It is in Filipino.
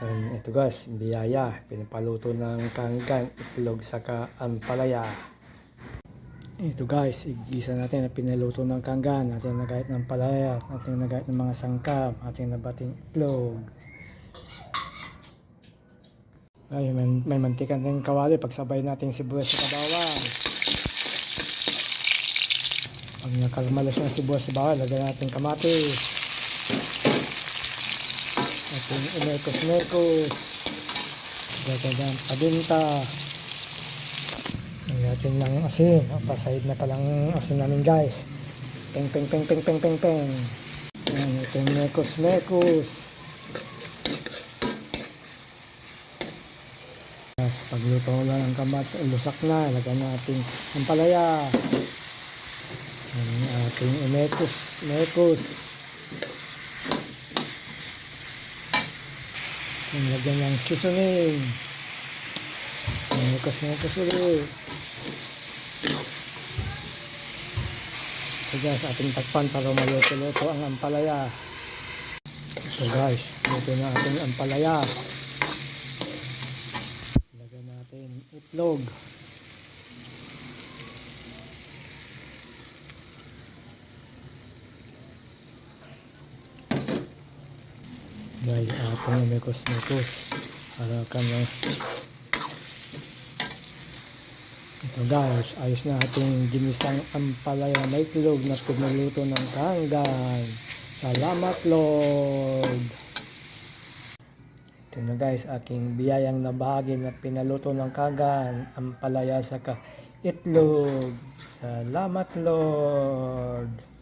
Ito guys, biyaya, pinapaluto ng kangkang, itlog, saka ampalaya. Ito guys, igisa natin na pinaluto ng kangkang, natin nagayat ng palaya, natin nagayat ng mga sangkap, natin nabating itlog. Ay, may mantika na yung kawali, pagsabay natin sibuyas sa bawang. Pag nakalmalas ng sibuyas sa bawang, lagyan natin kamatis. Natin inekos-nekos. Lagyan ng paminta. Lagyan natin ng asin. Pasahid na palang asin namin guys. Peng peng peng peng peng peng peng. Natin inekos-nekos. Pagluto na ng kamatis, lusak na. Lagyan natin ang palaya. Ating inekos-nekos. Lagyan ng seasoning. Inekos-nekos ulit. So guys, ating takpan para maluto-luto ang ampalaya. So guys, luto na ating ampalaya. Lagyan natin itlog. Guys, ating mekos-mekos para kanya. Ito guys, ayos na ating ginisang ampalaya na itlog na pinuluto ng kangkang. Salamat Lord! Ito na guys, aking biyayang na bahagi na pinaluto ng kangkang, ampalaya saka itlog. Salamat Lord!